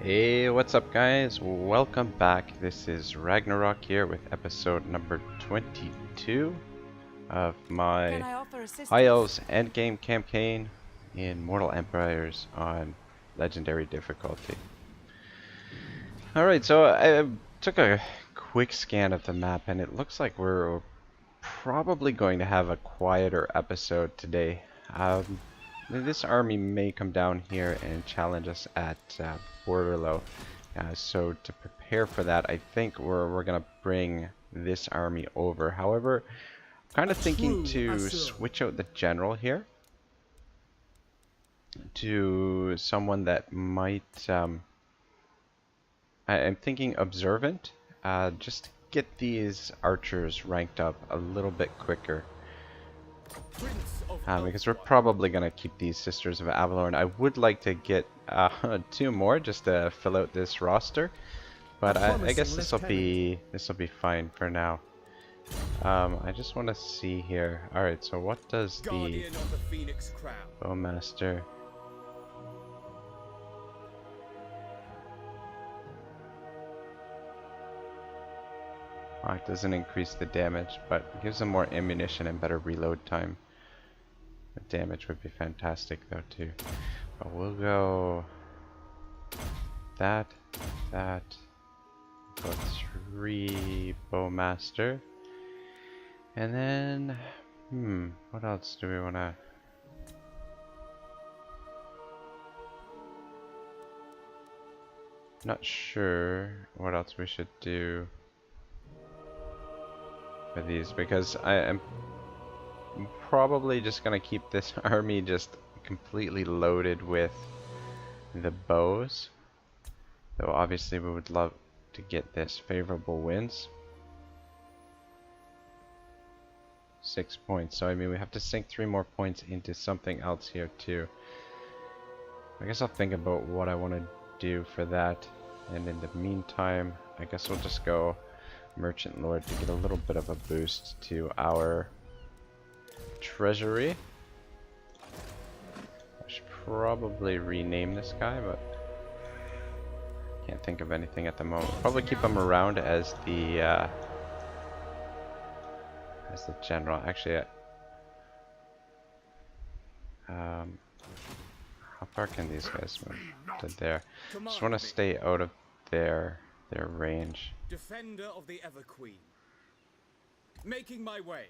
Hey, what's up guys? Welcome back. This is Ragnarok here with episode number 22 of my High Elves Endgame campaign in Mortal Empires on Legendary difficulty. Alright, so I took a quick scan of the map and it looks like we're probably going to have a quieter episode today. This army may come down here and challenge us at Borderlow. So to prepare for that, I think we're gonna bring this army over. However, I'm kind of thinking to switch out the general here to someone that might. I'm thinking observant, just to get these archers ranked up a little bit quicker. Because we're probably going to keep these Sisters of Avalorn. I would like to get 2 more just to fill out this roster, but I guess this will be fine for now. I just want to see here. All right, so what does the Bowmaster? Oh, it doesn't increase the damage, but it gives them more ammunition and better reload time. The damage would be fantastic though too. But we'll go that, go 3 Bowmaster. And then, what else do we want to... Not sure what else we should do for these, because I am probably just gonna keep this army just completely loaded with the bows, though obviously we would love to get this favorable winds. 6 points, so I mean we have to sink 3 more points into something else here too. I guess I'll think about what I want to do for that, and in the meantime I guess we'll just go Merchant Lord to get a little bit of a boost to our treasury. I should probably rename this guy, but can't think of anything at the moment. Probably keep him around as the general. Actually, how far can these guys move? To there. Just want to stay out of their range. Defender of the Ever Queen. Making my way.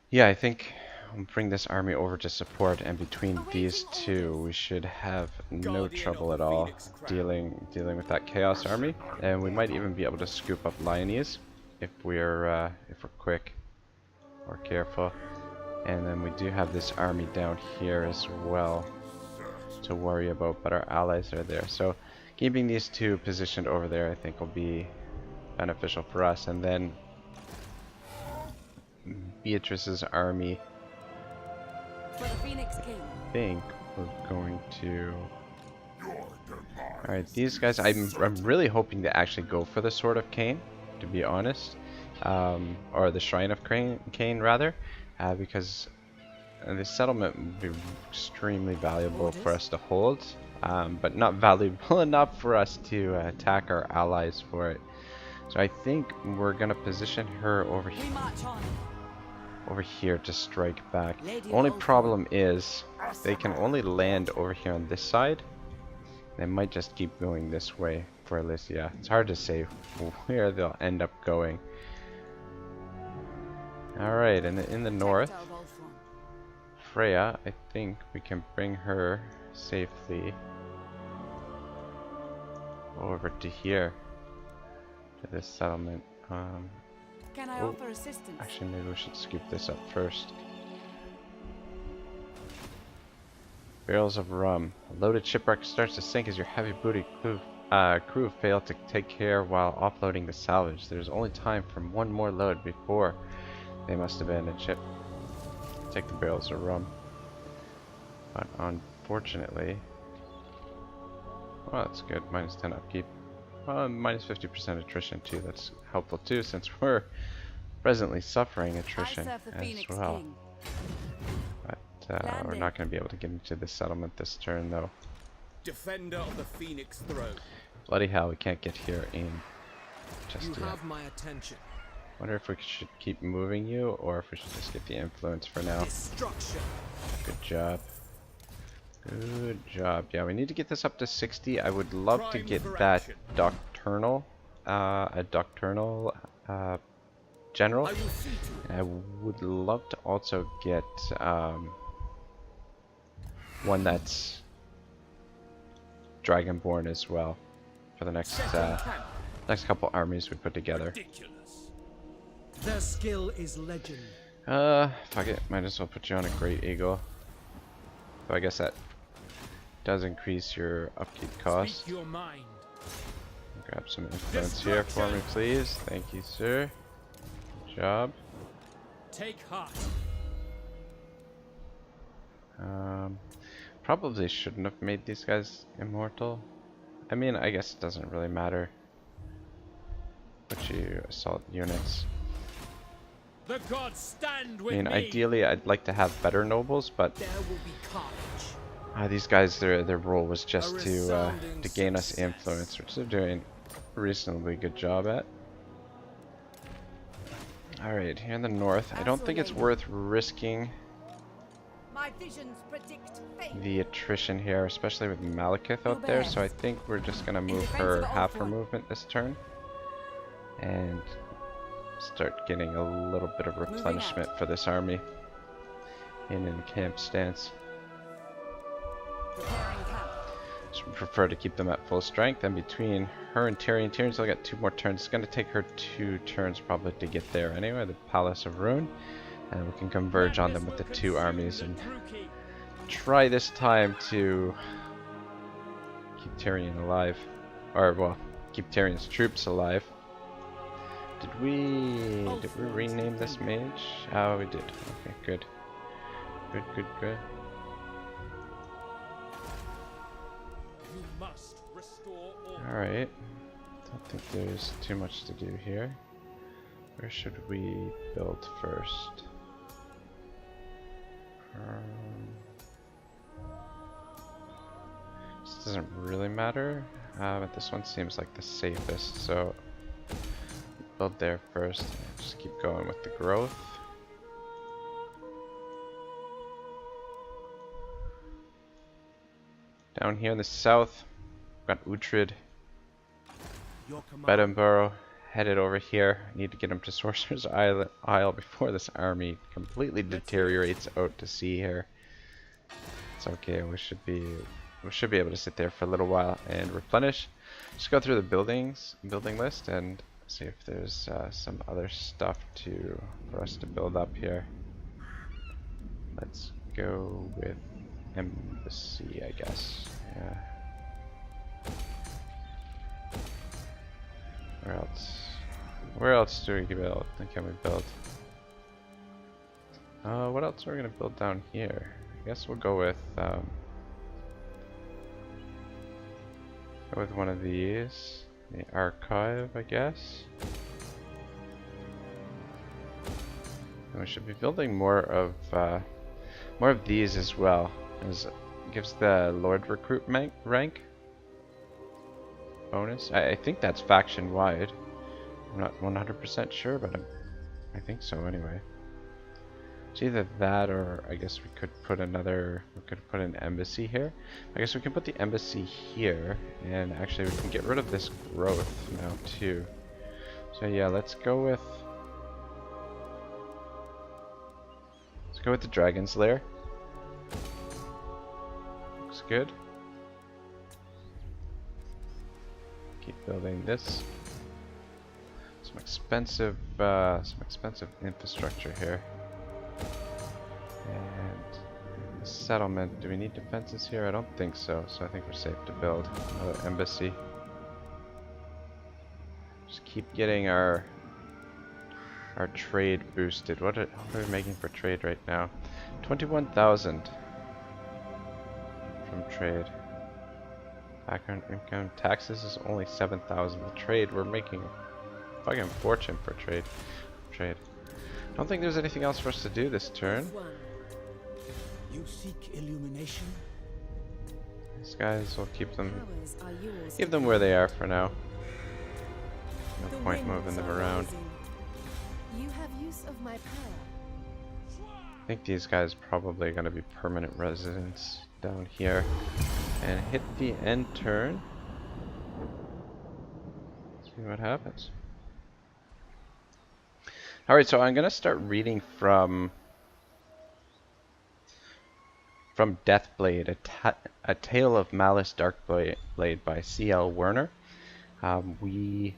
Yeah, I think I'll bring this army over to support, and between these two we should have no trouble at all dealing with that Chaos army, and we might even be able to scoop up Lyonese if we're quick or careful. And then we do have this army down here as well to worry about, but our allies are there, so keeping these two positioned over there I think will be beneficial for us. And then Beatrice's army, I think we're going to... Alright, these guys, I'm really hoping to actually go for the Sword of Khaine, to be honest, or the Shrine of Khaine rather, because this settlement would be extremely valuable for us to hold, but not valuable enough for us to attack our allies for it. So I think we're gonna position her over here to strike back. The only problem is they can only land over here on this side. They might just keep going this way for Alicia. It's hard to say where they'll end up going. Alright, and in the north, Freya, I think we can bring her safely over to here, to this settlement. Can I offer assistance? Actually, maybe we should scoop this up first. Barrels of rum. A loaded shipwreck starts to sink as your heavy booty crew fail to take care while offloading the salvage. There's only time for 1 more load before they must abandon ship. Take the barrels of rum. But unfortunately, well, that's good. Minus 10 upkeep. Well, minus 50% attrition too. That's helpful too, since we're presently suffering attrition as well. But we're not going to be able to get into this settlement this turn, though. Defender of the Phoenix Throne. Bloody hell, we can't get here in just You yet. have my attention. Wonder if we should keep moving you, or if we should just get the influence for now. Destruction. Good job. Good job. Yeah, we need to get this up to 60. I would love to Prime get for that action. doctrinal, general. I will see to it. And I would love to also get one that's Dragonborn as well for the next next couple armies we put together. Ridiculous. Their skill is legend. Fuck it. Might as well put you on a Great Eagle. So I guess that does increase your upkeep cost. Speak your mind. Grab some influence here for me, please. Thank you, sir. Good job. Take heart. Probably shouldn't have made these guys immortal. I mean, I guess it doesn't really matter. Put you assault units. The gods stand with I mean, me. ideally, I'd like to have better nobles, but There will be carnage. these guys, their role was just A to resounding gain us success. influence, which they're doing a reasonably good job at. Alright, here in the north, I don't think it's worth risking My visions predict fate. the attrition here, especially with Malekith out there, so I think we're just gonna move defense her of half her Ultron. movement this turn and start getting a little bit of replenishment for this army in camp stance. Preparing camp. So we prefer to keep them at full strength, and between her and Tyrion, Tyrion's only got 2 more turns. It's gonna take her 2 turns probably to get there anyway, the Palace of Ruin, and we can converge on them with the 2 armies and try this time to keep Tyrion alive, or well, keep Tyrion's troops alive. Did we rename this mage? Oh, we did. Okay, good. Good. You must restore order. Alright. Don't think there's too much to do here. Where should we build first? This doesn't really matter, but this one seems like the safest, so build there first and just keep going with the growth. Down here in the south, we've got Uhtred, Your command. Edinburgh headed over here. I need to get him to Sorcerer's Isle before this army completely deteriorates out to sea here. It's okay, we should be able to sit there for a little while and replenish. Just go through the building list and see if there's some other stuff for us to build up here. Let's go with Embassy, I guess. Yeah. Where else do we build? Can we build? What else are we gonna build down here? I guess we'll go with one of these. The archive, I guess. And we should be building more of these as well. It gives the Lord Recruit rank bonus. I think that's faction wide. I'm not 100% sure, but I think so anyway. It's either that, or I guess we could put an embassy here. I guess we can put the embassy here, and actually we can get rid of this growth now too. So yeah, let's go with the Dragon's Lair. Looks good. Keep building this. Some expensive infrastructure here. And the settlement. Do we need defenses here? I don't think so. So I think we're safe to build another embassy. Just keep getting our trade boosted. What are we making for trade right now? 21,000 from trade. Background income taxes is only 7,000. The trade, we're making a fucking fortune for trade. I don't think there's anything else for us to do this turn. You seek illumination? These guys, we'll keep them Powers are yours. Keep them where they are for now. The No point winds moving them are around. rising. You have use of my power. I think these guys probably going to be permanent residents down here. And hit the end turn. See what happens. Alright, so I'm going to start reading from Deathblade, a Tale of Malice Darkblade by C.L. Werner. We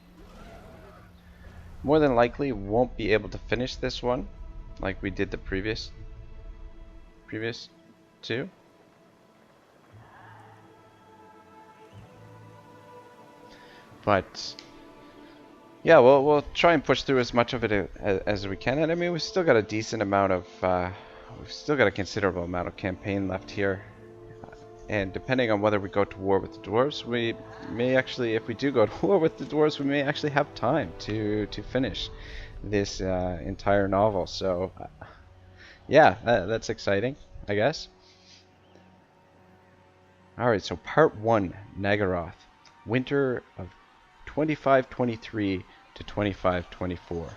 more than likely won't be able to finish this one like we did the previous two. But yeah, we'll try and push through as much of it as we can. And I mean, we've still got a decent amount of we've still got a considerable amount of campaign left here. And depending on whether we go to war with the dwarves, we may actually, if we do go to war with the dwarves, we may actually have time to finish this entire novel. So, yeah, that's exciting, I guess. Alright, so part 1, Naggarond, winter of 2523 to 2524.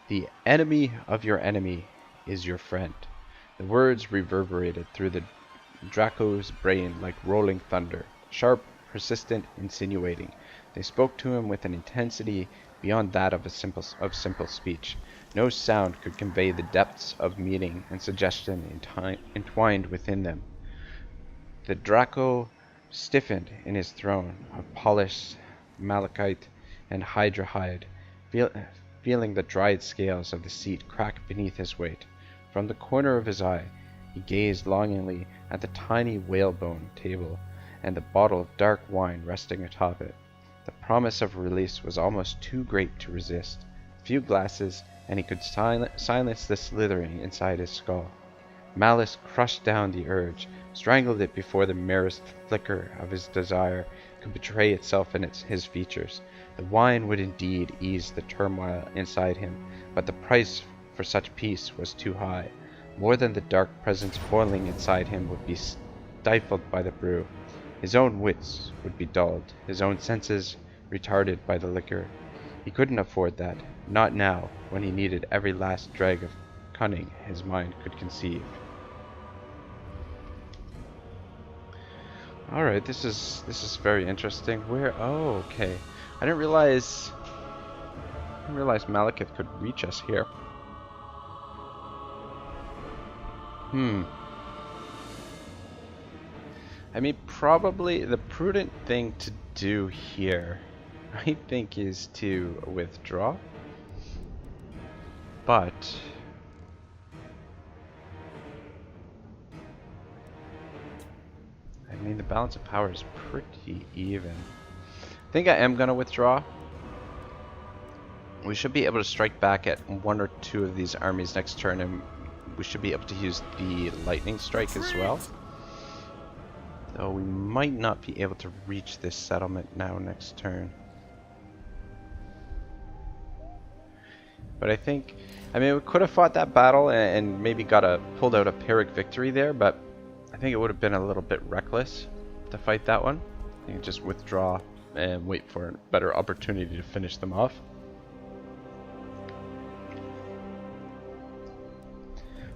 The enemy of your enemy is your friend. The words reverberated through the Draco's brain like rolling thunder, sharp, persistent, insinuating. They spoke to him with an intensity beyond that of simple speech. No sound could convey the depths of meaning and suggestion entwined within them. The Draco stiffened in his throne of polished malachite and hydrahide, feeling the dried scales of the seat crack beneath his weight. From the corner of his eye, he gazed longingly at the tiny whalebone table and the bottle of dark wine resting atop it. The promise of release was almost too great to resist. A few glasses, and he could silence the slithering inside his skull. Malice crushed down the urge, strangled it before the merest flicker of his desire could betray itself in his features. The wine would indeed ease the turmoil inside him, but the price for such peace was too high. More than the dark presence boiling inside him would be stifled by the brew. His own wits would be dulled, his own senses retarded by the liquor. He couldn't afford that, not now, when he needed every last drag of cunning his mind could conceive. Alright, this is very interesting. Oh, okay. I didn't realize Malekith could reach us here. I mean, probably the prudent thing to do here, I think, is to withdraw. But I mean, the balance of power is pretty even. I think I am going to withdraw. We should be able to strike back at one or two of these armies next turn, and we should be able to use the lightning strike as well. Though we might not be able to reach this settlement now next turn. But I think, I mean, we could have fought that battle and maybe pulled out a Pyrrhic victory there, but I think it would have been a little bit reckless to fight that one. You can just withdraw and wait for a better opportunity to finish them off.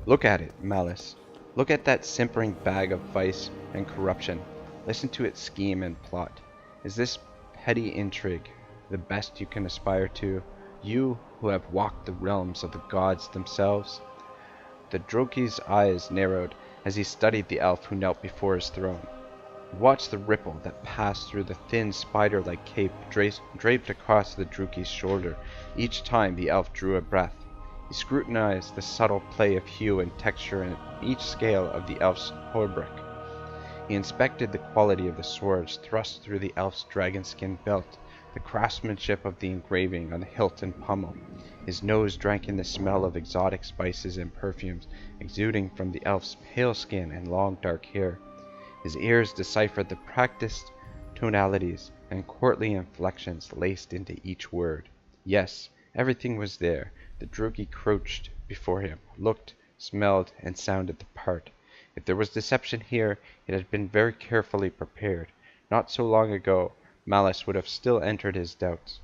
Look at it, Malice. Look at that simpering bag of vice and corruption. Listen to its scheme and plot. Is this petty intrigue the best you can aspire to, you who have walked the realms of the gods themselves? The Droki's eyes narrowed as he studied the elf who knelt before his throne. Watch the ripple that passed through the thin spider-like cape draped across the Droki's shoulder each time the elf drew a breath. He scrutinized the subtle play of hue and texture in each scale of the elf's hauberk. He inspected the quality of the swords thrust through the elf's dragon-skin belt, the craftsmanship of the engraving on the hilt and pommel. His nose drank in the smell of exotic spices and perfumes exuding from the elf's pale skin and long dark hair. His ears deciphered the practiced tonalities and courtly inflections laced into each word. Yes, everything was there. The Droki crouched before him, looked, smelled, and sounded the part. If there was deception here, it had been very carefully prepared. Not so long ago, malice would have still entered his doubts.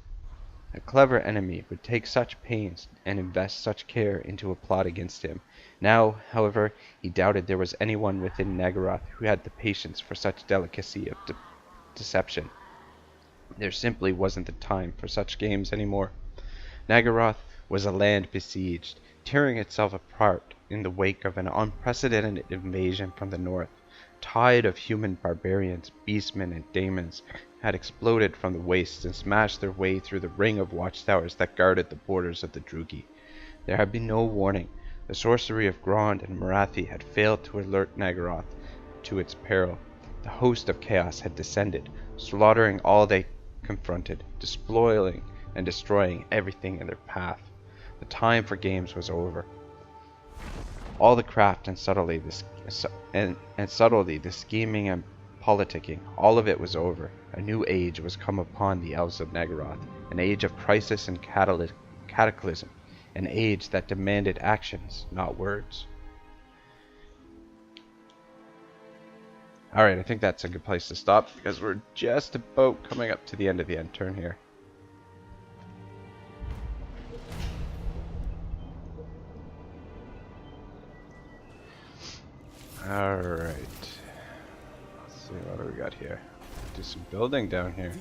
A clever enemy would take such pains and invest such care into a plot against him. Now, however, he doubted there was anyone within Naggaroth who had the patience for such delicacy of deception. There simply wasn't the time for such games anymore. Naggaroth was a land besieged, tearing itself apart in the wake of an unprecedented invasion from the north. A tide of human barbarians, beastmen, and daemons had exploded from the wastes and smashed their way through the ring of watchtowers that guarded the borders of the Drugi. There had been no warning. The sorcery of Grond and Morathi had failed to alert Naggaroth to its peril. The host of chaos had descended, slaughtering all they confronted, despoiling and destroying everything in their path. The time for games was over. All the craft and subtlety, the scheming and politicking, all of it was over. A new age was come upon the Elves of Naggaroth, an age of crisis and cataclysm, an age that demanded actions, not words. Alright, I think that's a good place to stop, because we're just about coming up to the end of the end turn here. Alright. Let's see, what do we got here? Do some building down here.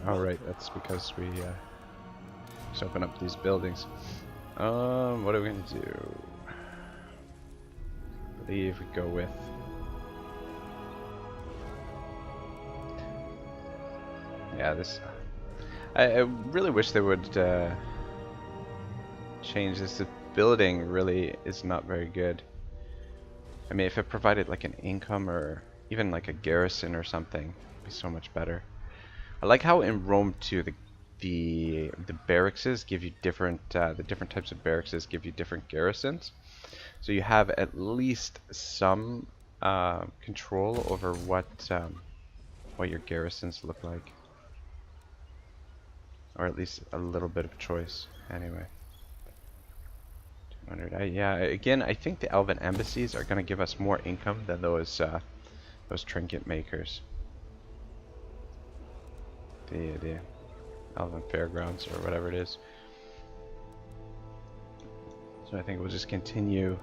Alright, that's because we just open up these buildings. What are we gonna do? I believe we go with this. I really wish they would change this. The building really is not very good. I mean, if it provided like an income or even like a garrison or something, it'd be so much better. I like how in Rome too, the barrackses give you different the different types of barrackses give you different garrisons. So you have at least some control over what your garrisons look like, or at least a little bit of choice. Anyway. 200. Yeah, again, I think the Elven embassies are going to give us more income than those trinket makers. The Elven fairgrounds or whatever it is. So I think we'll just continue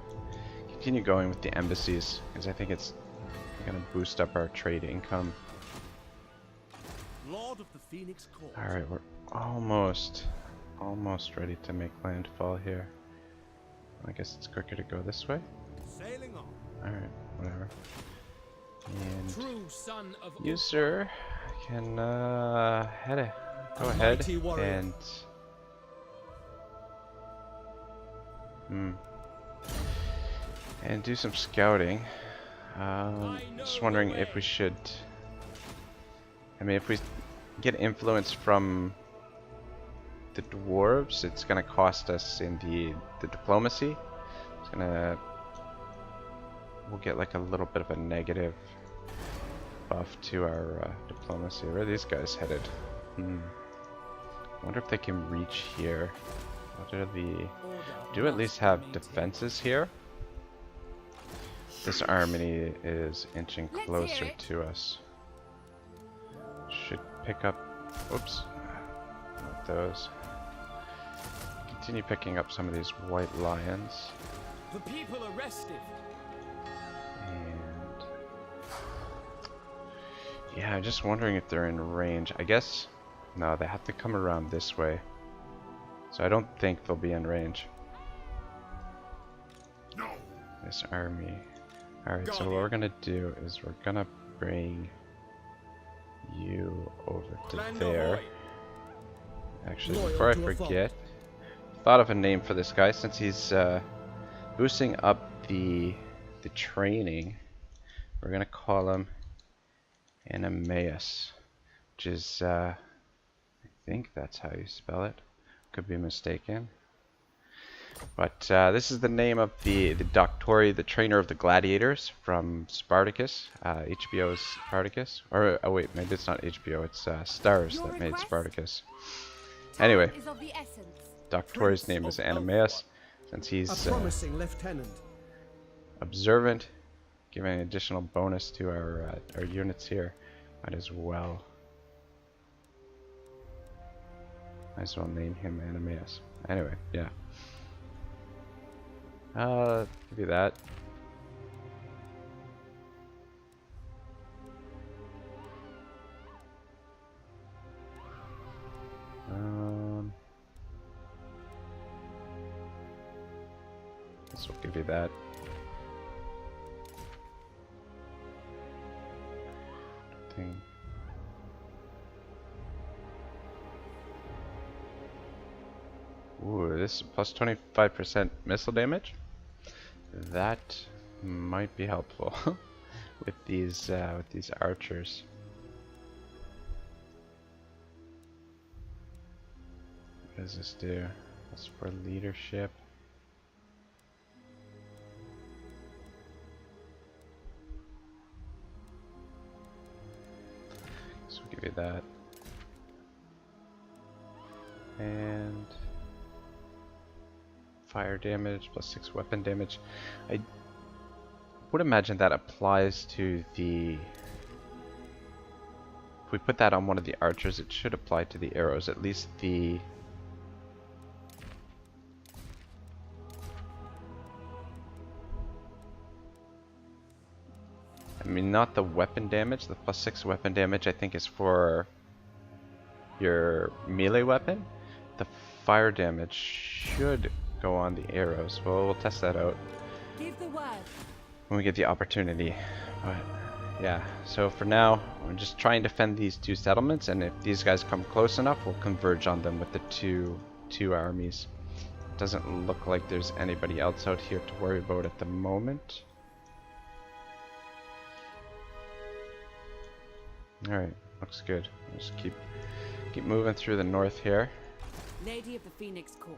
going with the embassies, because I think it's going to boost up our trade income. Lord of the Phoenix Court. All right, we're almost ready to make landfall here. I guess it's quicker to go this way. Sailing on. Alright, whatever. And True son of you, sir, can go ahead and do some scouting. Just wondering if we should. I mean, if we get influence from the dwarves, it's gonna cost us in the diplomacy. We'll get like a little bit of a negative buff to our diplomacy. Where are these guys headed? I wonder if they can reach here. What are do at least have defenses here? This army is inching closer to us. Should pick up. Oops. Not those. Continue picking up some of these white lions. the people arrested. And yeah, I'm just wondering if they're in range. I guess no, they have to come around this way. So I don't think they'll be in range. No. This army. Alright, so what we're gonna do is we're gonna bring you over to there. Actually, before I forget, thought of a name for this guy since he's boosting up the training. We're gonna call him Animaeus, which is I think that's how you spell it. Could be mistaken. But this is the name of the Doctori, the trainer of the gladiators from Spartacus, HBO's Spartacus. Or oh wait, maybe it's not HBO. It's Stars that made Spartacus. Anyway, Doctori's name is Animaeus, since he's a promising lieutenant. observant, giving an additional bonus to our units here. Might as well. Might as well name him Animeus. Anyway, yeah. Give you that. This will give you that. Thing. Ooh, this is plus 25% missile damage. That might be helpful with these archers. What does this do? That's for leadership. So we'll give you that. And fire damage plus 6 weapon damage. I would imagine that applies to the... If we put that on one of the archers, it should apply to the arrows, at least the... I mean, not the weapon damage. The plus 6 weapon damage I think is for your melee weapon. The fire damage should go on the arrows. Well, we'll test that out Give the word. when we get the opportunity. But yeah, so for now, we're just trying to defend these two settlements, and if these guys come close enough, we'll converge on them with the two armies. It doesn't look like there's anybody else out here to worry about at the moment. Alright, looks good. Just keep moving through the north here. Lady of the Phoenix Court.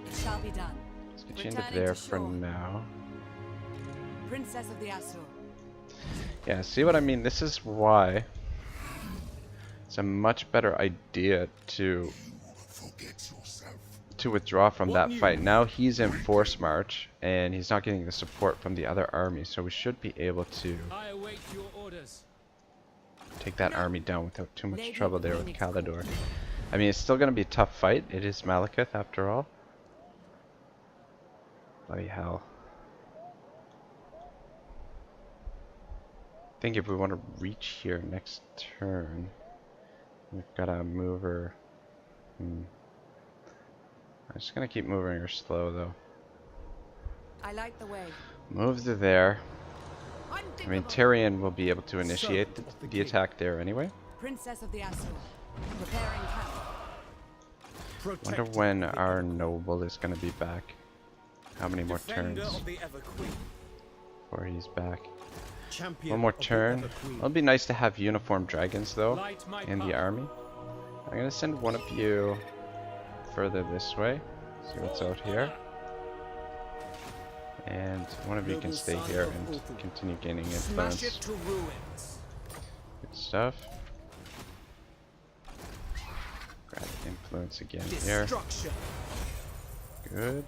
It shall be done. Let's get you into Returning there to for shore. now. Princess of the Azure. Yeah, see what I mean? This is why it's a much better idea to withdraw from that fight. Now he's in force march, and he's not getting the support from the other army, so we should be able to I await your orders. take that army down without too much Lady trouble of the there with Phoenix Calidor. I mean, it's still going to be a tough fight. It is Malekith after all. Bloody hell. I think if we want to reach here next turn, we've got to move her. I'm just going to keep moving her slow, though. I light the way. Move to there. I mean, Tyrion will be able to initiate the attack there anyway. Princess of the Azure. Preparing camp. Wonder when our noble is going to be back. How many more Defender turns of the Ever Queen. before he's back? Champion One more of the turn. Ever-Queen. It'll be nice to have uniformed dragons, though, Light my in the path. army. I'm going to send one of you further this way. See what's out here. And one of you can stay here and continue gaining Smash it influence. to ruins. Good stuff. Grab influence again here. Destruction. Good.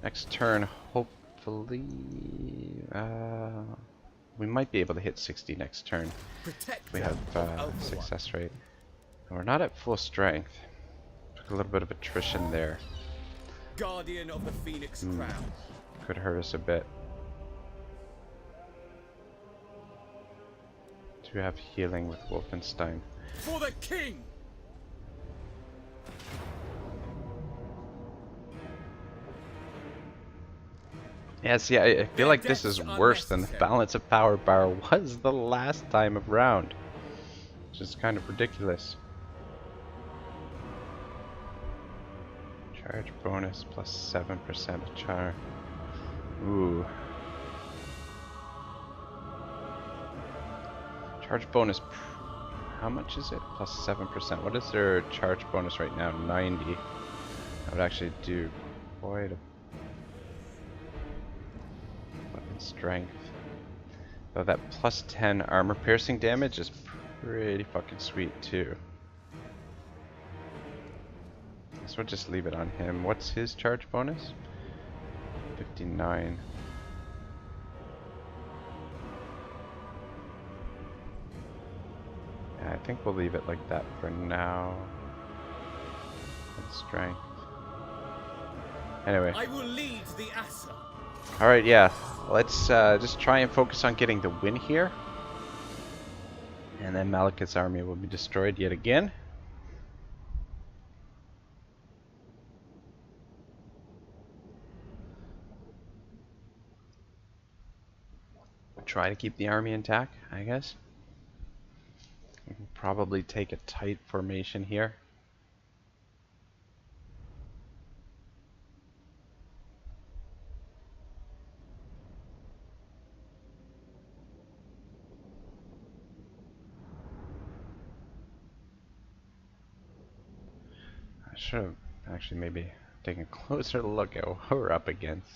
Next turn, hopefully, we might be able to hit 60 next turn. Protect If we them have from Elven success rate. And we're not at full strength. Took a little bit of attrition there. Guardian of the Phoenix Crown. Could hurt us a bit. Do have healing with Wolfenstein. For the king. Yeah, see, I feel like this is worse than the balance of power bar was the last time around. Which is kind of ridiculous. Charge bonus plus 7% char. Ooh. Charge bonus. How much is it? Plus 7%. What is their charge bonus right now? 90. That would actually do quite a weapon strength. Though that plus 10 armor piercing damage is pretty fucking sweet too. So we'll just leave it on him. What's his charge bonus? 59. think we'll leave it like that for now. And strength. Anyway. I will lead the Asa. Alright, yeah. Let's just try and focus on getting the win here. And then Malekith's army will be destroyed yet again. Try to keep the army intact, I guess. We can probably take a tight formation here. I should have actually maybe taken a closer look at what we're up against.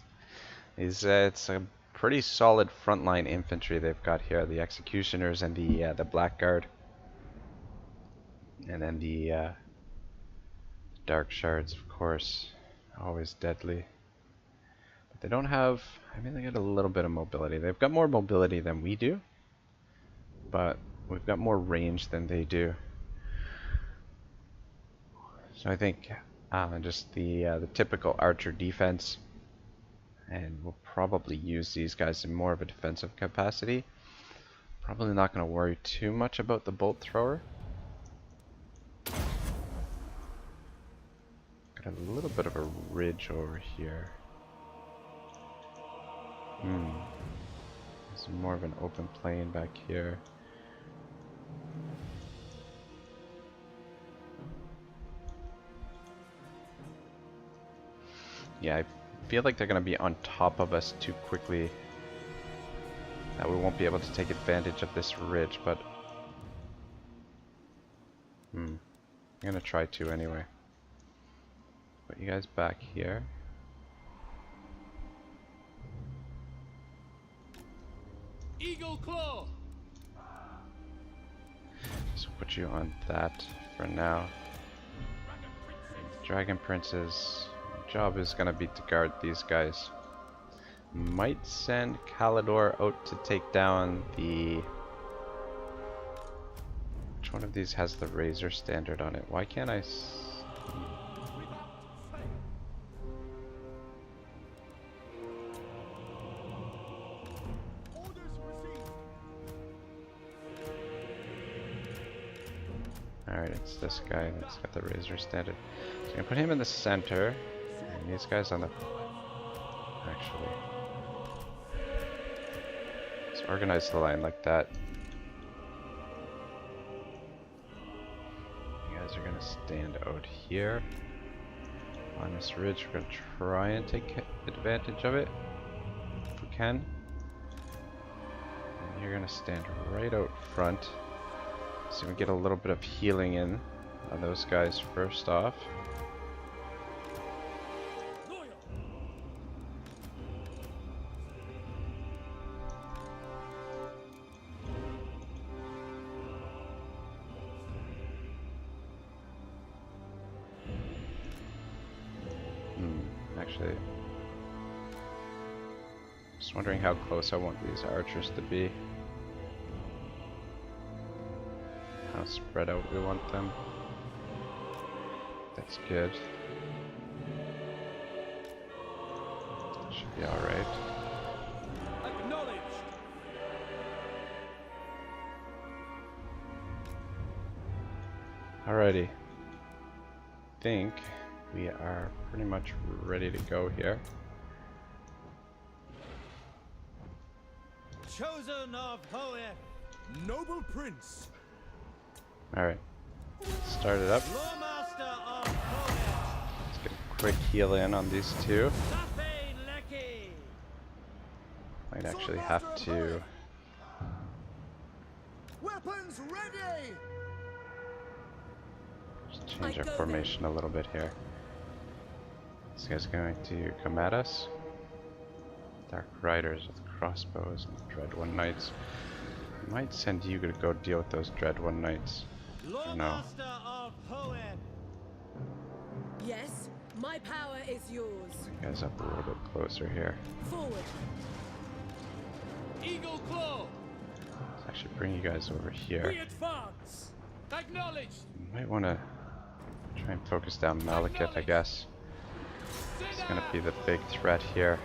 It's a pretty solid frontline infantry they've got here. The executioners and the blackguard, and then the dark shards, of course, always deadly. But they don't have. I mean, they got a little bit of mobility. They've got more mobility than we do, but we've got more range than they do. So I think just the typical archer defense. And we'll probably use these guys in more of a defensive capacity. Probably not going to worry too much about the bolt thrower. Got a little bit of a ridge over here. There's more of an open plain back here. Yeah, I feel like they're going to be on top of us too quickly, that we won't be able to take advantage of this ridge, but I'm going to try to anyway. Put you guys back here. Eagle Claw. So put you on that for now. Dragon Princes. Job is gonna be to guard these guys. Might send Kalidor out to take down the... Which one of these has the Razor standard on it? Why can't I Alright, it's this guy that's got the Razor standard. So I'm gonna put him in the center. And these guys on the... Actually... Let's organize the line like that. You guys are gonna stand out here. On this ridge, we're gonna try and take advantage of it. If we can. And you're gonna stand right out front. So we get a little bit of healing in on those guys first off. Actually, just wondering how close I want these archers to be. How spread out we want them. That's good. That should be alright. Acknowledged. Alrighty. Think we are pretty much ready to go here. Chosen of Hoeth, noble prince. Alright. Start it up. Lawmaster of Hoeth, Let's get a quick heal in on these two. Safein Leki. Might actually have to... Weapons ready! Just change our formation a little bit here. This guy's going to come at us. Dark Riders with crossbows and Dread One Knights. Might send you to go deal with those Dread One Knights. Lawmaster of Hoeth. Yes, my power is yours. You guys up a little bit closer here. Forward. Eagle Claw. Let's actually bring you guys over here. We advance. Acknowledged. Might want to try and focus down Malekith, I guess. He's gonna be the big threat here.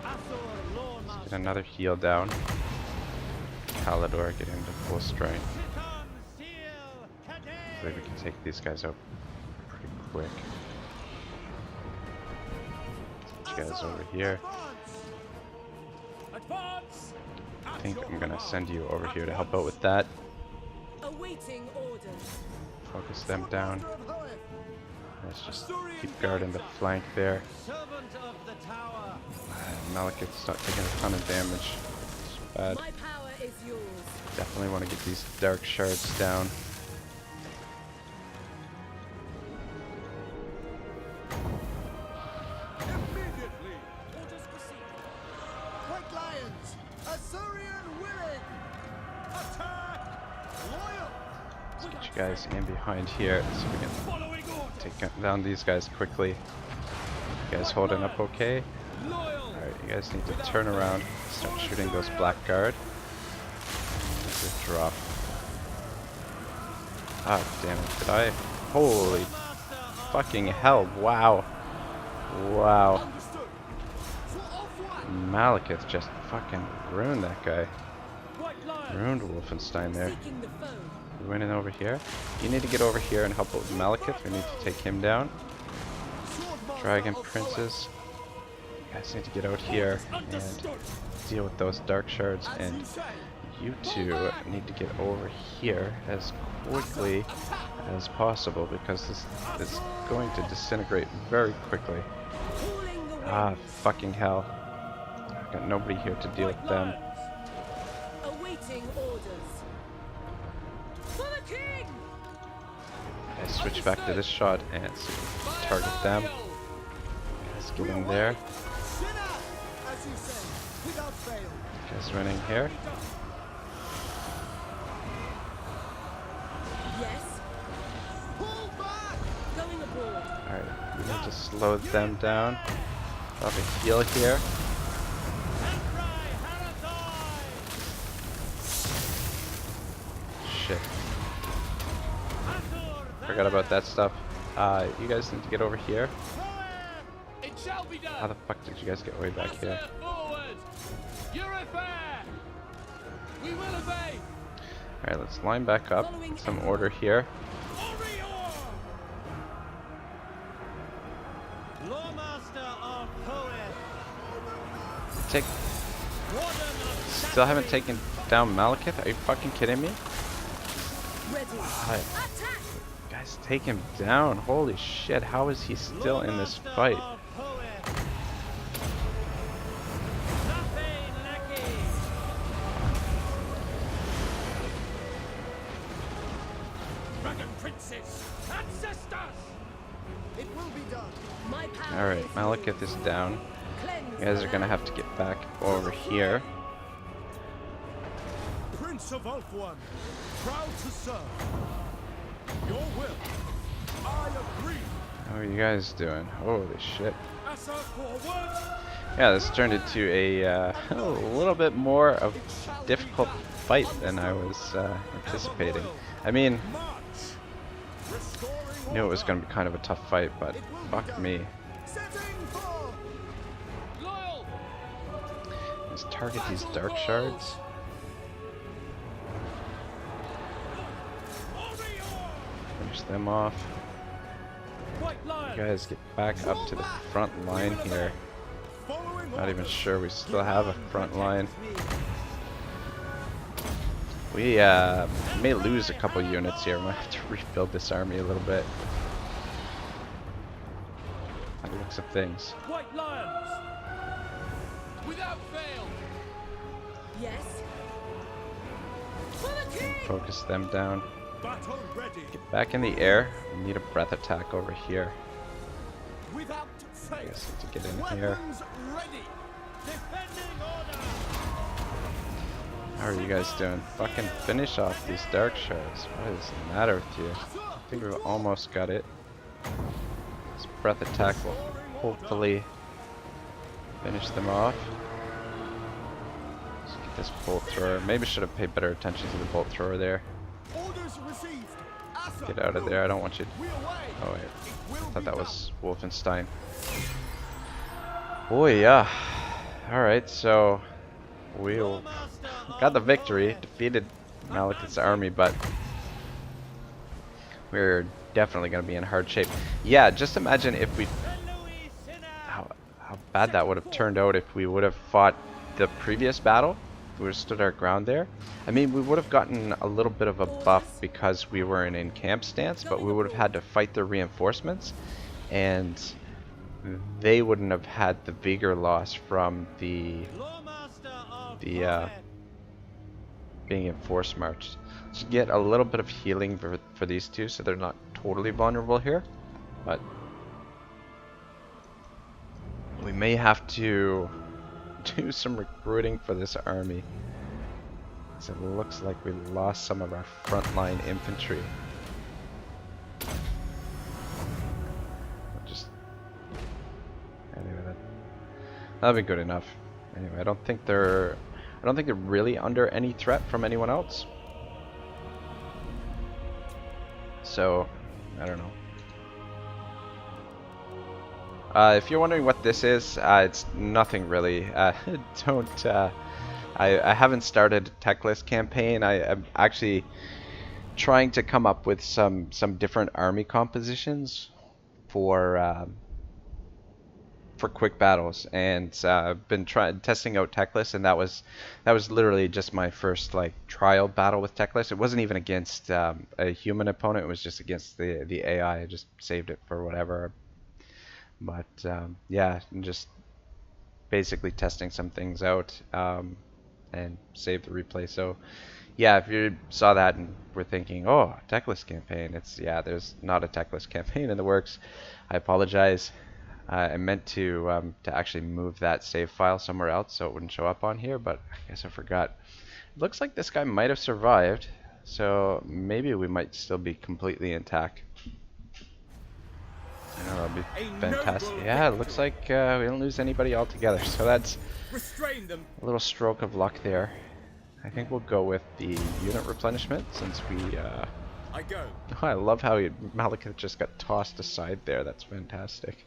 Let's get another heal down. Palador get into full strength. Hopefully we can take these guys out pretty quick. Get you guys over here. I think I'm gonna send you over here to help out with that. Awaiting orders. Focus them down. Let's just keep guard in the flank there. Malekith's not taking a ton of damage. It's bad. My power is yours. Definitely want to get these dark shards down. Immediately. Orders received. White Lions. Assyrian willing. Attack. Loyal. Let's get you guys in behind here so we can take down these guys quickly. You guys holding up okay? Alright, you guys need to turn around, start shooting those blackguard. Just drop. Ah, damn it, did I? Holy fucking hell, wow. Wow. Malekith just fucking ruined that guy. Ruined Wolfenstein there. Seeking the foe. We went in over here. You need to get over here and help out with Malekith. We need to take him down. Dragon Princes. You guys need to get out here and deal with those dark shards. And you two need to get over here as quickly as possible because this is going to disintegrate very quickly. Calling the Ah, winds. fucking hell. I've got nobody here to deal with them. Awaiting orders. For the king. I switch back to this shot and see if we can target them. Guys, get in there. Sinner, as you say, without fail. Guys running here. Yes. Pull back. Going abroad. Alright, we need to slow them down. I'll have a heal here. Shit. Forgot about that stuff. You guys need to get over here. It shall be done. How the fuck did you guys get way back here? Forward. Your affair. We will obey. Alright, let's line back up. Some order here. Lawmaster of poet. Take. Still haven't taken down Malekith? Are you fucking kidding me? Ready. God. Attack. Guys, take him down. Holy shit, how is he still in this fight? Dragon Princess, ancestors. It will be done. My power Alright, is Malekith is down. cleansed. You guys are gonna have to get back over here. Prince of Ulthuan, proud to serve. Your will. I agree. How are you guys doing? Holy shit. Assa forward. Yeah, this turned into a little bit more of a difficult fight than I was anticipating. I mean, March. Restoring knew it was going to be kind of a tough fight, but fuck me. setting for. Loyal. Let's target these dark shards. Finish them off. White You Lion. guys get back up to the front line here. Following Not even orders. sure we still have a front line. We may lose a couple units here. We might have to rebuild this army a little bit. By the looks of things. White Lions. Without fail. Yes. For the king. Focus them down. Battle ready. Get back in the air. We need a breath attack over here. Without I fail. guess need to get in here. Weapons ready. Defending order. How are you guys doing? Fucking finish off these dark shards. What is the matter with you? I think we've almost got it. This breath attack will hopefully finish them off. Just this bolt thrower. Maybe should have paid better attention to the bolt thrower there. Orders received. Asa, Get out of there. I don't want you. we away. Oh wait, It will I thought be that done. was Wolfenstein. Oh yeah. All right, so we got the victory, defeated Malekith's army, but we're definitely going to be in hard shape. Yeah, just imagine if we how bad that would have turned out if we would have fought the previous battle. If we would have stood our ground there. I mean, we would have gotten a little bit of a buff because we were in camp stance, but we would have had to fight the reinforcements, and they wouldn't have had the vigor loss from the being in force march. So get a little bit of healing for these two, so they're not totally vulnerable here, but we may have to do some recruiting for this army. So it looks like we lost some of our frontline infantry. Just anyway, that'll be good enough. Anyway, I don't think they're really under any threat from anyone else. So I don't know. If you're wondering what this is, it's nothing really. Don't. I haven't started a techlist campaign. I'm actually trying to come up with some different army compositions for quick battles, and I've been testing out techlists, and that was literally just my first like trial battle with techlist. It wasn't even against a human opponent. It was just against the AI. I just saved it for whatever. But yeah, just basically testing some things out and save the replay. So yeah, if you saw that and were thinking, oh, techlist campaign, there's not a techlist campaign in the works. I apologize. I meant to actually move that save file somewhere else so it wouldn't show up on here, but I guess I forgot. It looks like this guy might have survived, so maybe we might still be completely intact. I know, that'd be fantastic. Yeah, it looks like we don't lose anybody altogether, so that's Restrain them. a little stroke of luck there. I think we'll go with the unit replenishment since we... I go. I love how Malekith just got tossed aside there. That's fantastic.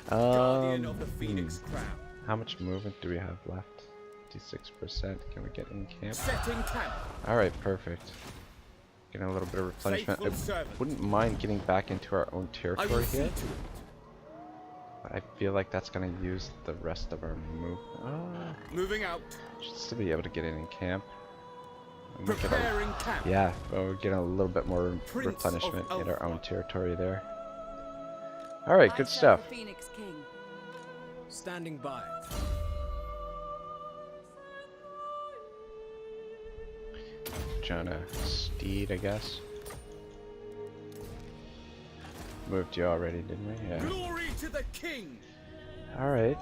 Guardian of the Phoenix Crown. How much movement do we have left? 56%. Can we get in camp? Setting camp. Alright, perfect. Getting a little bit of replenishment. Faithful I servant. wouldn't mind getting back into our own I territory will see here. to it. But I feel like that's going to use the rest of our move. Moving out. Should still be able to get in camp. And we get a, Preparing camp. yeah, but we're getting a little bit more Prince replenishment of in our own Elf. territory there. Alright, good I serve stuff. the Phoenix King. Standing by. Jonah Steed, I guess. Moved you already, didn't we? Yeah. Glory to the King. Alright.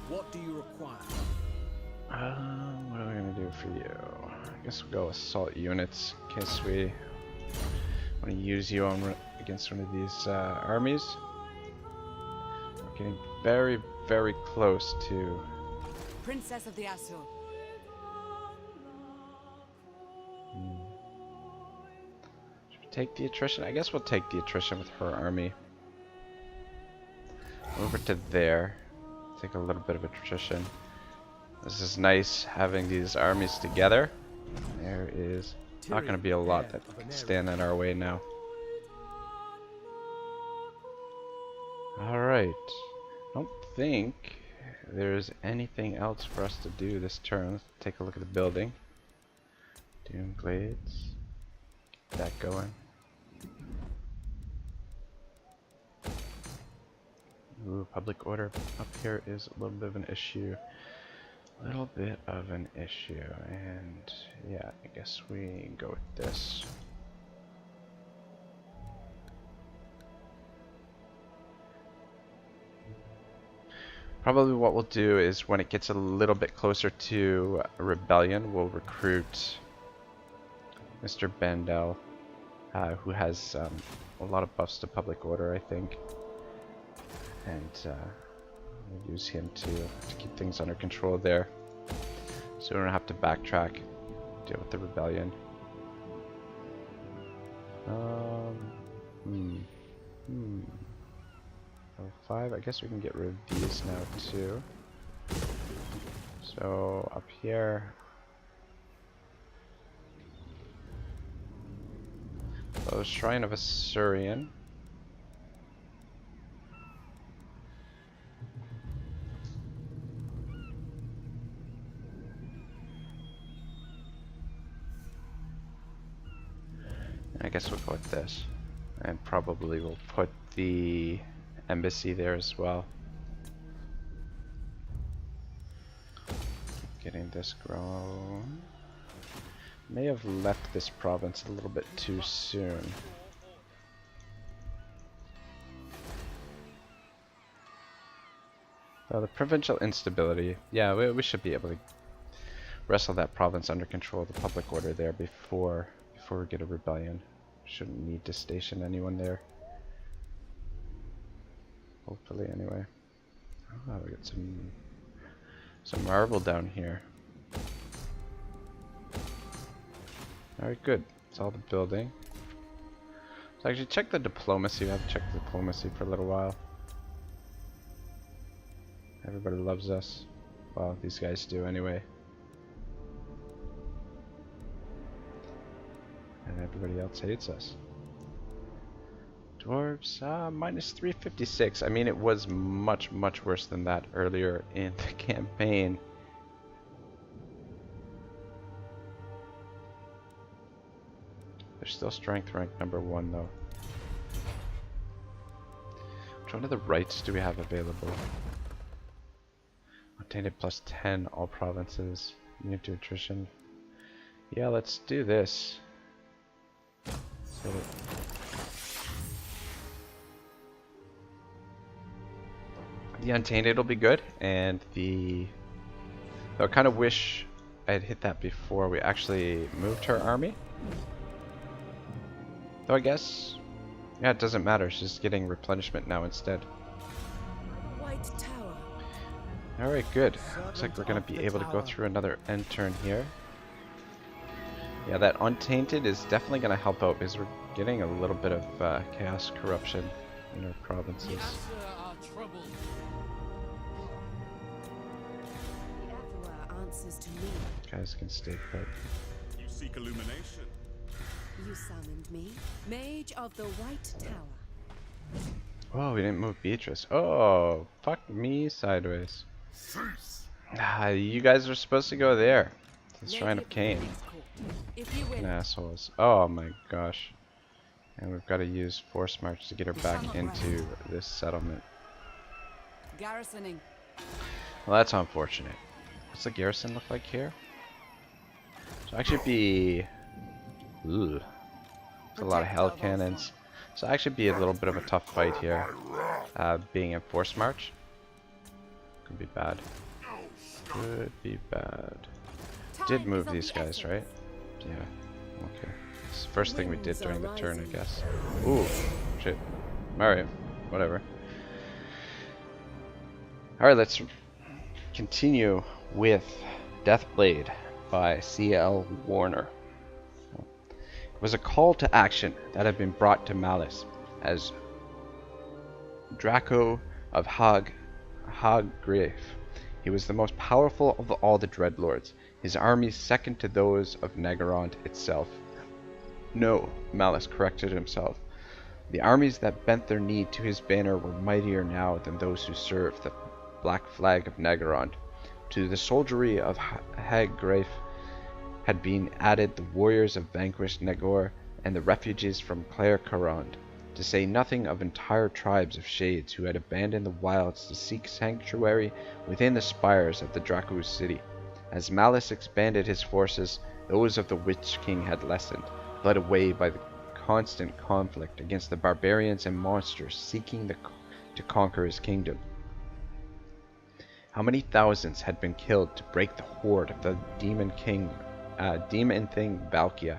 What do you require? What are we gonna do for you? I guess we'll go assault units in case we want to use you on against one of these armies. We're getting very, very close to. Princess of the Azure. Should we take the attrition? I guess we'll take the attrition with her army. Over to there. Take a little bit of attrition. This is nice having these armies together. There is not going to be a lot that can stand in our way now. Alright. I don't think there's anything else for us to do this turn. Let's take a look at the building. Doom blades. Get that going. Ooh, public order up here is a little bit of an issue. Little bit of an issue, and yeah, I guess we go with this. Probably what we'll do is when it gets a little bit closer to a rebellion, we'll recruit Mr. Bandel, who has a lot of buffs to public order, I think. And We'll use him to keep things under control there. So we don't have to backtrack, deal with the rebellion. Level 5, I guess we can get rid of these now too. So up here, Shrine of Assyrian. I guess we'll go with this, and probably we'll put the embassy there as well. Getting this grown. May have left this province a little bit too soon. Well, the provincial instability, yeah, we should be able to wrestle that province under control of the public order there before we get a rebellion. Shouldn't need to station anyone there. Hopefully, anyway. Oh, we got some marble down here. Alright, good. It's all the building. So actually check the diplomacy. We have to check the diplomacy for a little while. Everybody loves us. Well, these guys do anyway. And everybody else hates us. Dwarves, minus 356. I mean, it was much, much worse than that earlier in the campaign. They're still strength rank number 1 though. Which one of the rights do we have available? Obtained plus 10 all provinces. Immune to attrition. Yeah, let's do this. So the Untainted will be good, and the... Though I kind of wish I had hit that before we actually moved her army. Though I guess, yeah, it doesn't matter. She's just getting replenishment now instead. White Tower. Alright, good. Looks like we're going to be able to go through another end turn here. Yeah, that Untainted is definitely going to help out because we're getting a little bit of chaos corruption in our provinces. The Emperor answers to me. Guys can stay put. You seek illumination. You summoned me, Mage of the White Tower. Oh, we didn't move Beatrice. Oh, fuck me sideways. You guys are supposed to go there. The Shrine of Khaine. If you win, Assholes. Oh my gosh. And we've got to use Force March to get her back into this settlement. garrisoning. Well, that's unfortunate. What's the garrison look like here? So actually be... Ooh. It's a lot of hell cannons. So actually be a little bit of a tough fight here. Being in Force March. Could be bad. Could be bad. Did move these guys, right? Yeah. Okay. It's the first thing we did during the turn, I guess. Ooh. Shit. Alright. Whatever. Alright, let's continue with Deathblade by C.L. Werner. It was a call to action that had been brought to Malice as Draco of Haggrave. He was the most powerful of all the Dreadlords, his armies second to those of Naggarond itself. No, Malice corrected himself. The armies that bent their knee to his banner were mightier now than those who served the black flag of Naggarond. To the soldiery of Haggrave had been added the warriors of vanquished Nagor and the refugees from Clare Carond, to say nothing of entire tribes of shades who had abandoned the wilds to seek sanctuary within the spires of the Draco's city. As Malice expanded his forces, those of the Witch King had lessened, led away by the constant conflict against the barbarians and monsters seeking to conquer his kingdom. How many thousands had been killed to break the horde of the demon thing Valkia?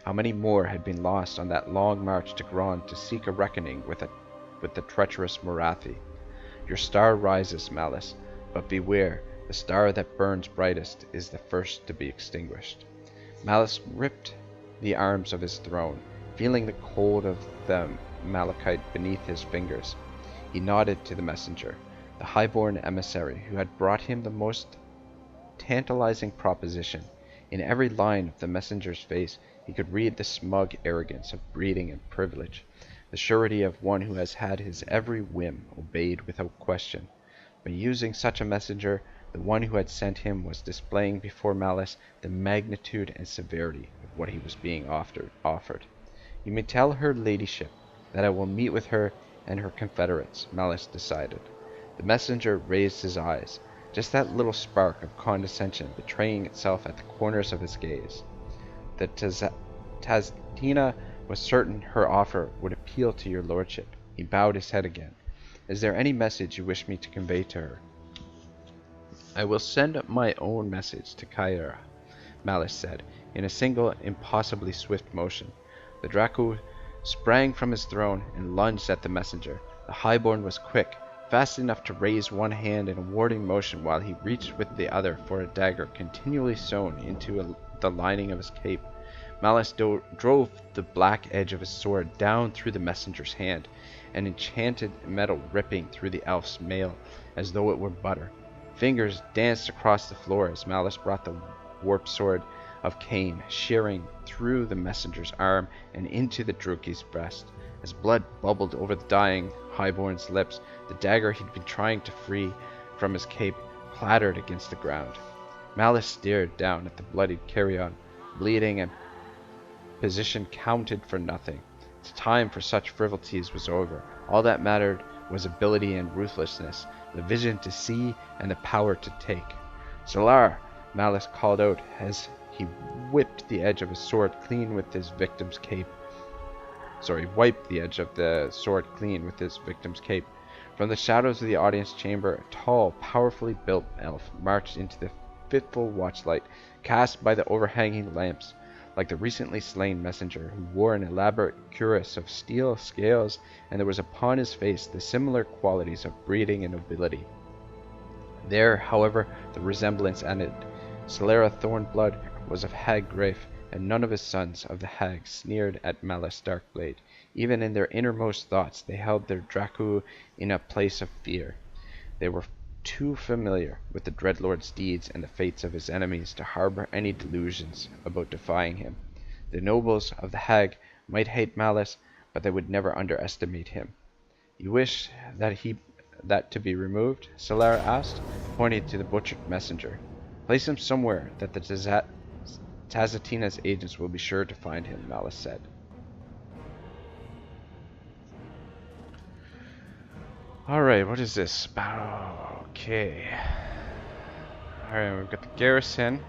How many more had been lost on that long march to Grond to seek a reckoning with the treacherous Morathi? Your star rises, Malice, but beware, the star that burns brightest is the first to be extinguished. Malice ripped the arms of his throne, feeling the cold of the malachite beneath his fingers. He nodded to the messenger, the highborn emissary who had brought him the most tantalizing proposition. In every line of the messenger's face he could read the smug arrogance of breeding and privilege, the surety of one who has had his every whim obeyed without question. By using such a messenger, the one who had sent him was displaying before Malice the magnitude and severity of what he was being offered. You may tell her ladyship that I will meet with her and her confederates, Malice decided. The messenger raised his eyes, just that little spark of condescension betraying itself at the corners of his gaze. The Taztina was certain her offer would appeal to your lordship. He bowed his head again. Is there any message you wish me to convey to her? I will send my own message to Khaine, Malice said, in a single, impossibly swift motion. The Draco sprang from his throne and lunged at the messenger. The highborn was quick, fast enough to raise one hand in a warding motion while he reached with the other for a dagger continually sewn into the lining of his cape. Malice drove the black edge of his sword down through the messenger's hand, an enchanted metal ripping through the elf's mail as though it were butter. Fingers danced across the floor as Malice brought the warped sword of Khaine shearing through the messenger's arm and into the Druki's breast. As blood bubbled over the dying highborn's lips, the dagger he'd been trying to free from his cape clattered against the ground. Malice stared down at the bloodied carrion, bleeding, and position counted for nothing. The time for such frivolities was over. All that mattered was ability and ruthlessness, the vision to see and the power to take. Solar! Malice called out as he whipped the edge of his sword clean with his victim's cape. Wiped the edge of the sword clean with his victim's cape. From the shadows of the audience chamber, a tall, powerfully built elf marched into the fitful watchlight cast by the overhanging lamps, like the recently slain messenger, who wore an elaborate cuirass of steel scales, and there was upon his face the similar qualities of breeding and nobility. There, however, the resemblance ended. Solera Thornblood was of Hag Grafe, and none of his sons of the Hag sneered at Malice Darkblade. Even in their innermost thoughts they held their Dracu in a place of fear. They were too familiar with the Dreadlord's deeds and the fates of his enemies to harbor any delusions about defying him. The nobles of the Hag might hate Malice, but they would never underestimate him. You wish that to be removed? Solara asked, pointing to the butchered messenger. Place him somewhere that the Tazatina's agents will be sure to find him, Malice said. Alright, what is this? Okay. Alright, we've got the garrison.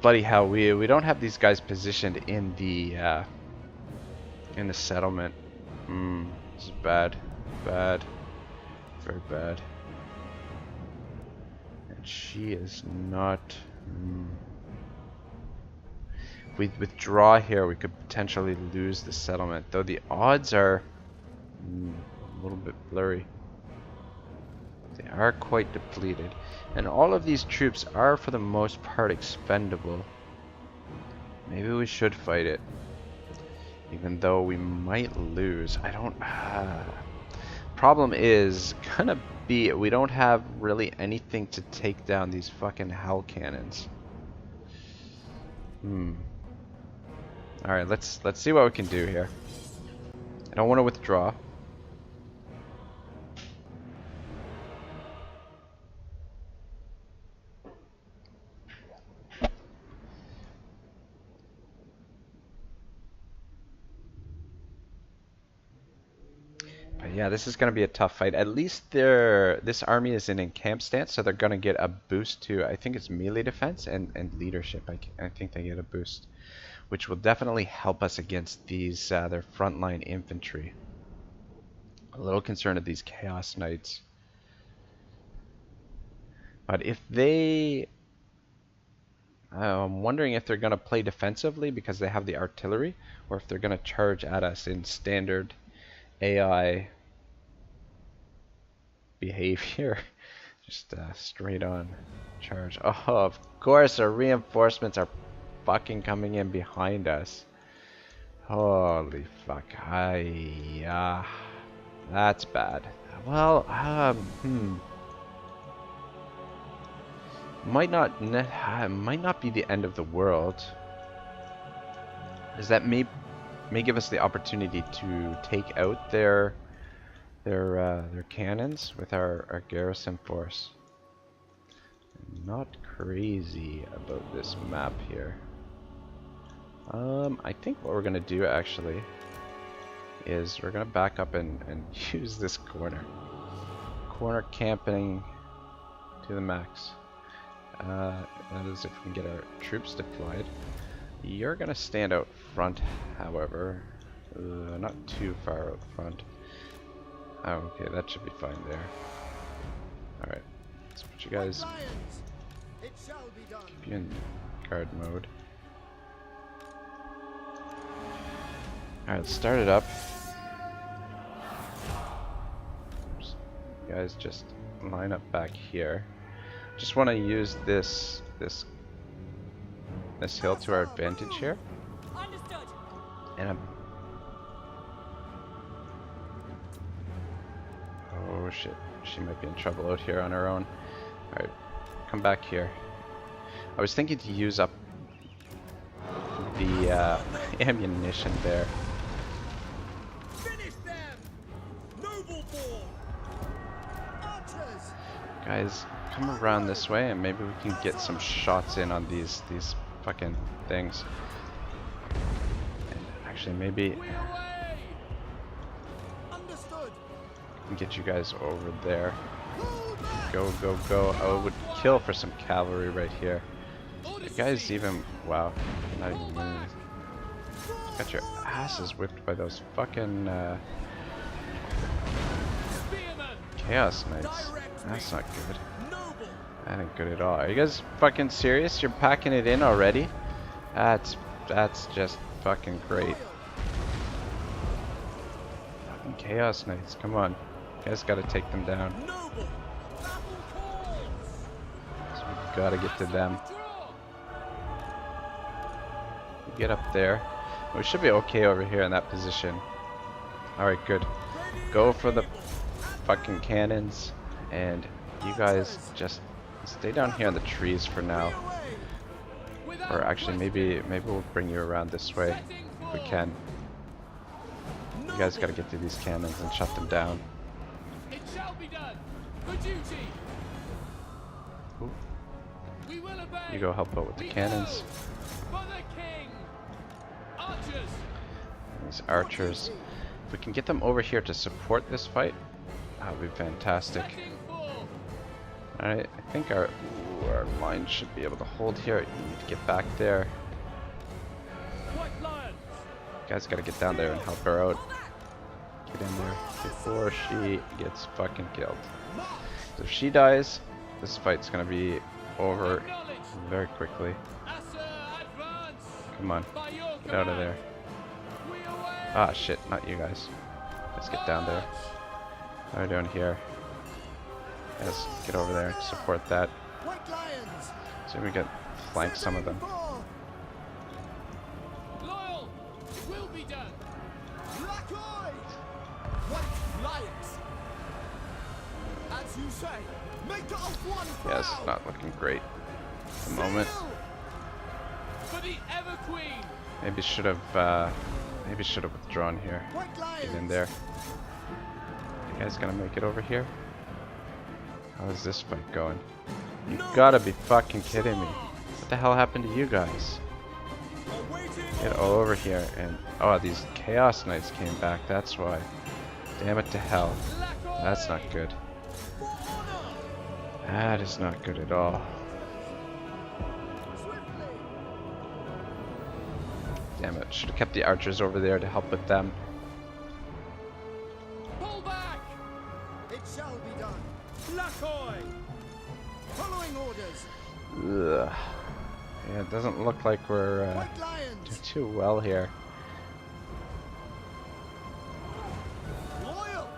Bloody hell, we don't have these guys positioned in the settlement. This is bad. Bad. Very bad. And she is not... If we withdraw here, we could potentially lose the settlement, though the odds are a little bit blurry. They are quite depleted, and all of these troops are for the most part expendable. Maybe we should fight it, even though we might lose. I don't... Problem is gonna be we don't have really anything to take down these fucking hell cannons. Alright, let's see what we can do here. I don't want to withdraw. But yeah, this is going to be a tough fight. At least this army is in camp stance, so they're going to get a boost to, I think it's melee defense and leadership. I think they get a boost, which will definitely help us against these their frontline infantry. A little concerned of these Chaos Knights. But if they... I'm wondering if they're going to play defensively because they have the artillery, or if they're going to charge at us in standard AI behavior. Just straight on charge. Oh, of course, our reinforcements are fucking coming in behind us. Holy fuck. That's bad. Well, might not be the end of the world. Is that may give us the opportunity to take out their cannons with our garrison force. I'm not crazy about this map here. I think what we're gonna do actually is we're gonna back up and use this corner camping to the max. That is if we can get our troops deployed. You're gonna stand out front, however, not too far out front. Oh, okay, that should be fine there. Alright, let's put you guys, keep you in guard mode. Alright, let's start it up. You guys just line up back here. Just want to use this hill to our advantage here. And oh shit, she might be in trouble out here on her own. Alright, come back here. I was thinking to use up the ammunition there. Finish them! Noble born! Archers! Guys, come around this way and maybe we can get some shots in on these fucking things. And actually maybe Understood! I can get you guys over there. Go, go, go. I would kill for some cavalry right here. You guys even, wow, not even winning. Got your asses whipped by those fucking Chaos Knights. That's not good. That ain't good at all. Are you guys fucking serious? You're packing it in already? That's just fucking great. Fucking Chaos Knights, come on. You guys gotta take them down. So we gotta get to them. Get up there. We should be okay over here in that position. Alright, good. Go for the fucking cannons, and you guys just stay down here in the trees for now. Or actually, maybe we'll bring you around this way if we can. You guys gotta get to these cannons and shut them down. It shall be done. For duty. Ooh. We will obey. You go help out with the cannons. For the king. Archers. These archers. If we can get them over here to support this fight, that would be fantastic. Alright, I think our line should be able to hold here. You need to get back there. You guys gotta get down there and help her out. Get in there before she gets fucking killed. So if she dies, this fight's gonna be over very quickly. Come on, get out of there. Ah shit, not you guys. Let's get down there. What are we doing here? Let's get over there and support that. So we can flank some of them. Loyal, it will be done. White lions. As you say, make it of one Yeah, this is not looking great at the moment. For the Ever Queen. Maybe should have withdrawn here. Get in there. You guys gonna make it over here? How is this fight going? You gotta be fucking kidding me. What the hell happened to you guys? Get all over here and oh, these Chaos Knights came back, that's why. Damn it to hell. That's not good. That is not good at all. Damn it, should have kept the archers over there to help with them. Pull back! It shall be done. Lacoy! Following orders. Ugh. Yeah, it doesn't look like we're doing too well here. Loyal!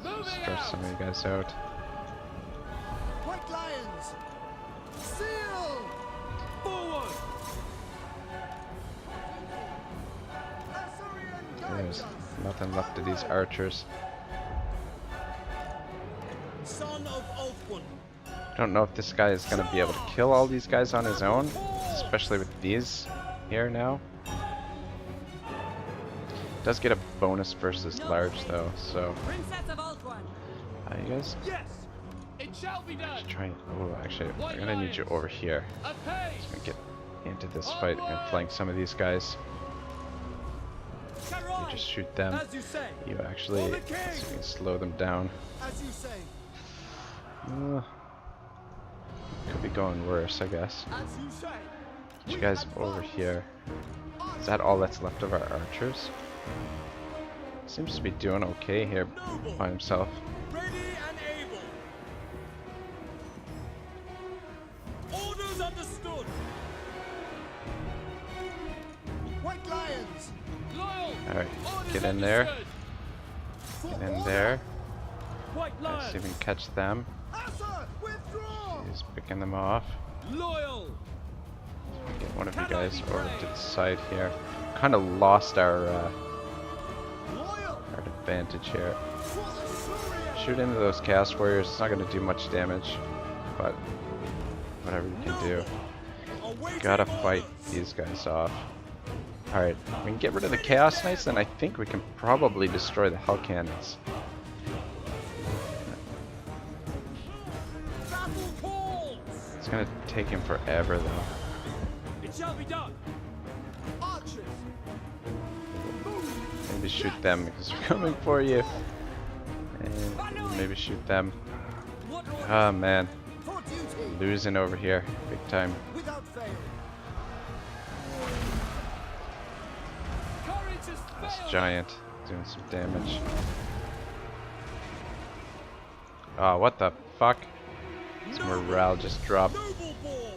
Let's force some of you guys out. White lions! Seal! Forward! There's nothing left of these archers. Son of Ulfwin. I don't know if this guy is going to be able to kill all these guys on his own, especially with these here now. Does get a bonus versus large though, so Princess of Ultron. you guys Yes! It shall be done! just try and, oh actually I'm gonna need you over here. Apace! Just gonna get into this fight and flank some of these guys. You just shoot them. As you say! You actually so you can slow them down. As you say! Could be going worse, I guess. As you say! Get you guys over here. Is that all that's left of our archers? Seems to be doing okay here by himself. Ready and able. Orders understood. White lions! Loyal! Alright, Orders get in there. understood. Get in there. White Let's see if we can catch them. Asa, withdraw! He's picking them off. Loyal. Get one of you guys over to the side here. Kind of lost our Loyal! advantage here. For Assyria! Shoot into those cast warriors. It's not going to do much damage, but whatever you can do. Gotta fight these guys off. Alright, we can get rid of the Chaos Knights, then I think we can probably destroy the Hell Cannons. Battle calls. It's gonna take him forever though. It shall be done. Archers! Maybe shoot them because they're coming for you. And maybe shoot them. Oh man, For duty! losing over here, big time. Without fail! Courage is This failed! giant doing some damage. Oh, what the fuck? His morale just dropped. Noble board.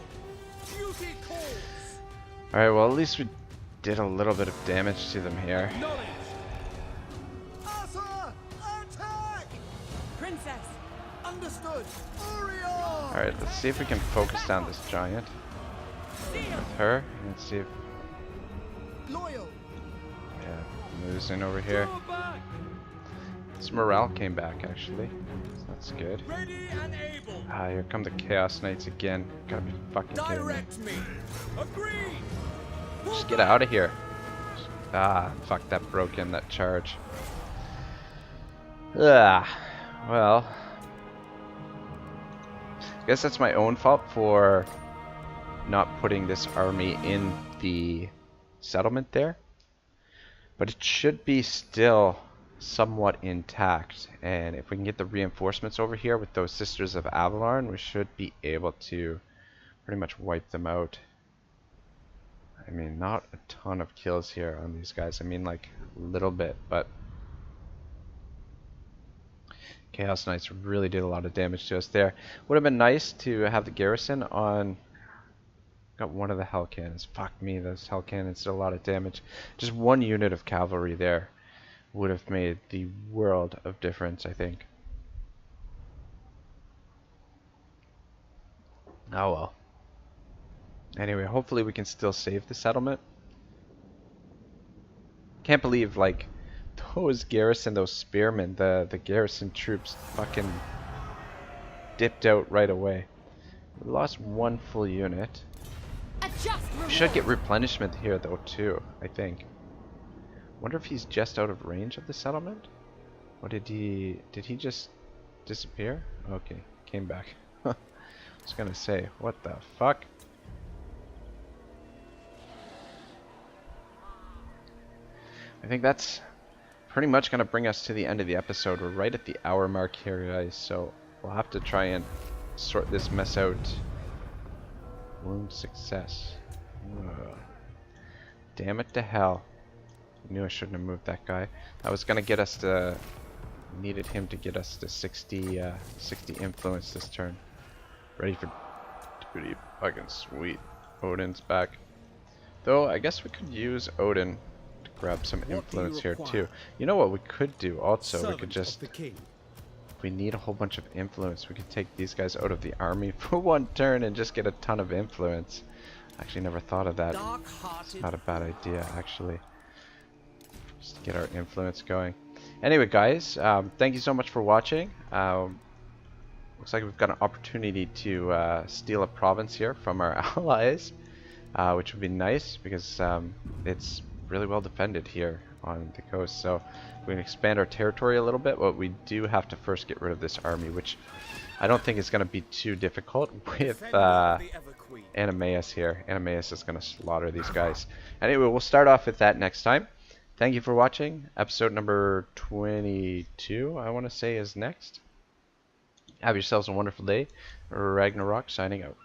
Duty calls. Alright, well at least we did a little bit of damage to them here. Knowledge. Asa! Attack! Princess. Understood! Orion! Alright, let's see if we can focus down this giant Seal. with her. Let's see if, Loyal! yeah, losing over here. Draw back. His morale came back actually. So that's good. Ready and able. Ah, here come the Chaos Knights again. Gotta be fucking kidding me. Direct me. Agreed. Just get out of here. Ah, fuck, that broke in that charge. Ah, well. I guess that's my own fault for not putting this army in the settlement there. But it should be still somewhat intact. And if we can get the reinforcements over here with those Sisters of Avalon, we should be able to pretty much wipe them out. I mean, not a ton of kills here on these guys. I mean, like, a little bit, but Chaos Knights really did a lot of damage to us there. Would have been nice to have the garrison on... Got one of the Hell Cannons. Fuck me, those Hell Cannons did a lot of damage. Just one unit of cavalry there would have made the world of difference, I think. Oh well. Anyway, hopefully we can still save the settlement. Can't believe, like, those garrison, those spearmen, the garrison troops fucking dipped out right away. We lost one full unit. We should get replenishment here though too, I think. Wonder if he's just out of range of the settlement? Or did he just disappear? Okay, came back. I was gonna say, what the fuck? I think that's pretty much going to bring us to the end of the episode. We're right at the hour mark here, guys, so we'll have to try and sort this mess out. Wound success. Ugh. Damn it to hell. I knew I shouldn't have moved that guy. I was going to get us to... Needed him to get us to 60 influence this turn. Ready for duty. Fucking sweet. Odin's back. Though, I guess we could use Odin grab some influence here too. You know what we could do also? We could just we need a whole bunch of influence. We could take these guys out of the army for one turn and just get a ton of influence. Actually, never thought of that. It's not a bad idea, actually. Just to get our influence going. Anyway, guys, thank you so much for watching. Looks like we've got an opportunity to steal a province here from our allies, which would be nice because it's really well defended here on the coast. So we can expand our territory a little bit, but we do have to first get rid of this army, which I don't think is going to be too difficult with Animaeus here. Animaeus is going to slaughter these guys. Anyway, we'll start off with that next time. Thank you for watching. Episode number 22, I want to say, is next. Have yourselves a wonderful day. Ragnarok signing out.